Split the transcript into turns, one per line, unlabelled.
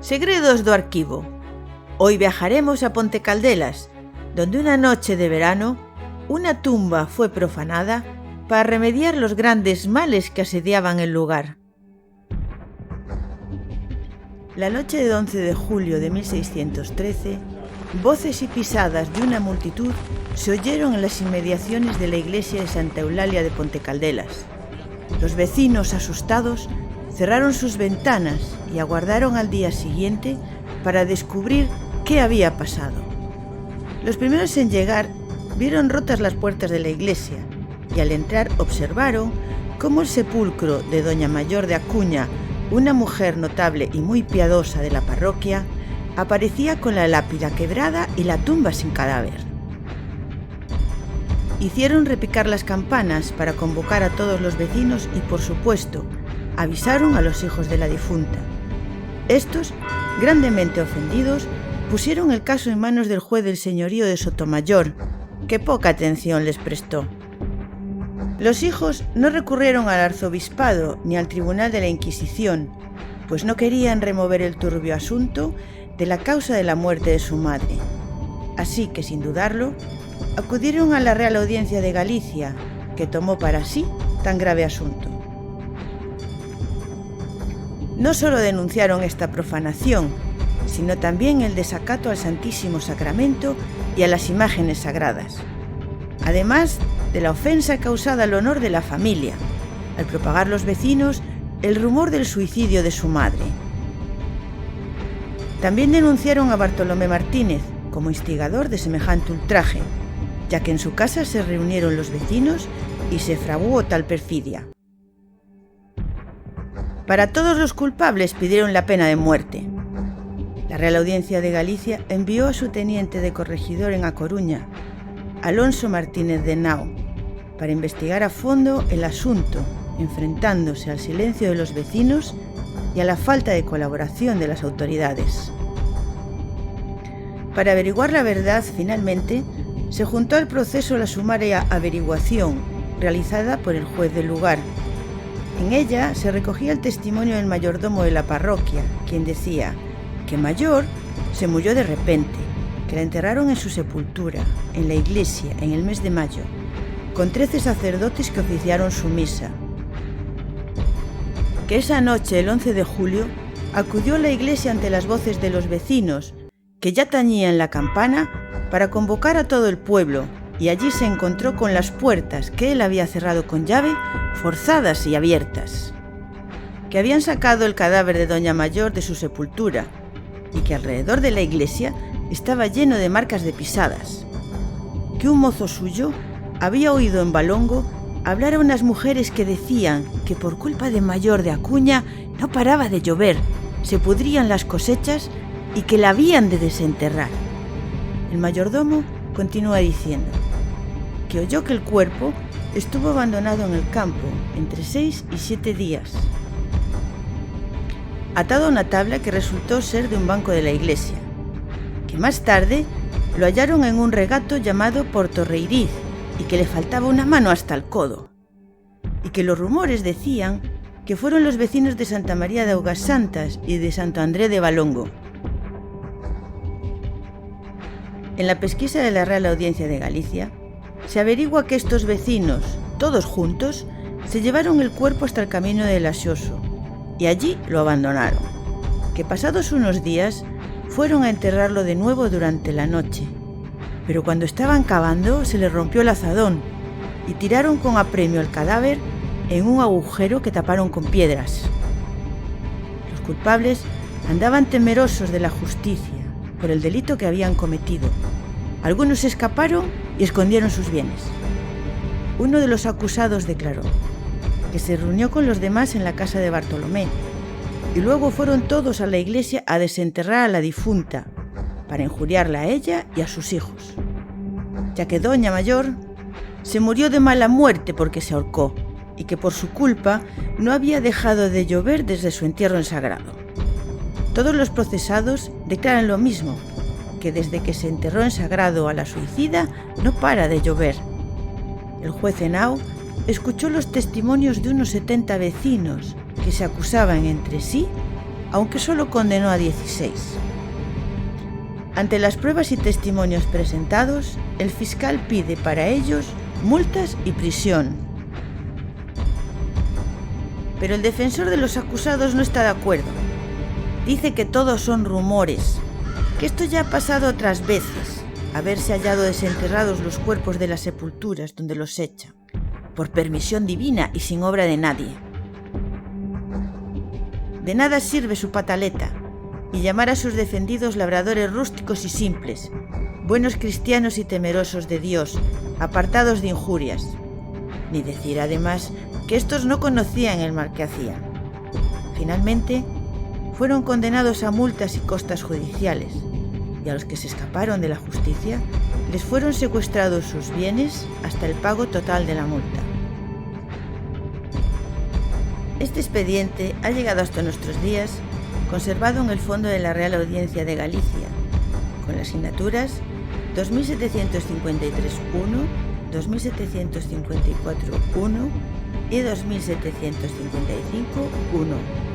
Segredos do arquivo. Hoy viajaremos a Ponte Caldelas, donde una noche de verano una tumba fue profanada para remediar los grandes males que asediaban el lugar. La noche del 11 de julio de 1613, voces y pisadas de una multitud se oyeron en las inmediaciones de la iglesia de Santa Eulalia de Ponte Caldelas. Los vecinos, asustados, cerraron sus ventanas y aguardaron al día siguiente para descubrir qué había pasado. Los primeros en llegar vieron rotas las puertas de la iglesia y al entrar observaron cómo el sepulcro de Doña Mayor de Acuña, una mujer notable y muy piadosa de la parroquia, aparecía con la lápida quebrada y la tumba sin cadáver. Hicieron repicar las campanas para convocar a todos los vecinos y, por supuesto, avisaron a los hijos de la difunta. Estos, grandemente ofendidos, pusieron el caso en manos del juez del señorío de Sotomayor, que poca atención les prestó. Los hijos no recurrieron al arzobispado ni al tribunal de la Inquisición, pues no querían remover el turbio asunto de la causa de la muerte de su madre. Así que, sin dudarlo, acudieron a la Real Audiencia de Galicia, que tomó para sí tan grave asunto. No solo denunciaron esta profanación, sino también el desacato al Santísimo Sacramento y a las imágenes sagradas, además de la ofensa causada al honor de la familia, al propagar los vecinos el rumor del suicidio de su madre. También denunciaron a Bartolomé Martínez como instigador de semejante ultraje, ya que en su casa se reunieron los vecinos y se fraguó tal perfidia. Para todos los culpables pidieron la pena de muerte. La Real Audiencia de Galicia envió a su teniente de corregidor en A Coruña, Alonso Martínez de Nao, para investigar a fondo el asunto, enfrentándose al silencio de los vecinos y a la falta de colaboración de las autoridades. Para averiguar la verdad, finalmente, se juntó al proceso la sumaria averiguación realizada por el juez del lugar. En ella se recogía el testimonio del mayordomo de la parroquia, quien decía que Mayor se murió de repente, que la enterraron en su sepultura, en la iglesia, en el mes de mayo, con 13 sacerdotes que oficiaron su misa. Que esa noche, el 11 de julio, acudió a la iglesia ante las voces de los vecinos, que ya tañían la campana, para convocar a todo el pueblo, y allí se encontró con las puertas que él había cerrado con llave, forzadas y abiertas. Que habían sacado el cadáver de Doña Mayor de su sepultura, y que alrededor de la iglesia estaba lleno de marcas de pisadas. Que un mozo suyo había oído en Valongo hablar a unas mujeres que decían que por culpa de Mayor de Acuña no paraba de llover, se pudrían las cosechas y que la habían de desenterrar. El mayordomo continúa diciendo que oyó que el cuerpo estuvo abandonado en el campo entre 6 y 7 días, atado a una tabla que resultó ser de un banco de la iglesia, que más tarde lo hallaron en un regato llamado Portorreiriz y que le faltaba una mano hasta el codo, y que los rumores decían que fueron los vecinos de Santa María de Augas Santas y de Santo André de Valongo. En la pesquisa de la Real Audiencia de Galicia, se averigua que estos vecinos, todos juntos, se llevaron el cuerpo hasta el camino de Laxoso y allí lo abandonaron, que pasados unos días fueron a enterrarlo de nuevo durante la noche, pero cuando estaban cavando se les rompió el azadón y tiraron con apremio el cadáver en un agujero que taparon con piedras. Los culpables andaban temerosos de la justicia por el delito que habían cometido. Algunos escaparon y escondieron sus bienes. Uno de los acusados declaró que se reunió con los demás en la casa de Bartolomé y luego fueron todos a la iglesia a desenterrar a la difunta para injuriarla a ella y a sus hijos, ya que Doña Mayor se murió de mala muerte porque se ahorcó y que por su culpa no había dejado de llover desde su entierro en sagrado. Todos los procesados declaran lo mismo, que desde que se enterró en sagrado a la suicida no para de llover. El juez Henao escuchó los testimonios de unos 70 vecinos que se acusaban entre sí aunque solo condenó a 16. Ante las pruebas y testimonios presentados, el fiscal pide para ellos multas y prisión. Pero el defensor de los acusados no está de acuerdo. Dice que todos son rumores, que esto ya ha pasado otras veces, haberse hallado desenterrados los cuerpos de las sepulturas donde los echan, por permisión divina y sin obra de nadie. De nada sirve su pataleta y llamar a sus defendidos labradores rústicos y simples, buenos cristianos y temerosos de Dios, apartados de injurias, ni decir además que estos no conocían el mal que hacían. Finalmente, fueron condenados a multas y costas judiciales, y a los que se escaparon de la justicia les fueron secuestrados sus bienes hasta el pago total de la multa. Este expediente ha llegado hasta nuestros días, conservado en el fondo de la Real Audiencia de Galicia, con las asignaturas 2753-1, 2754-1 y 2755-1.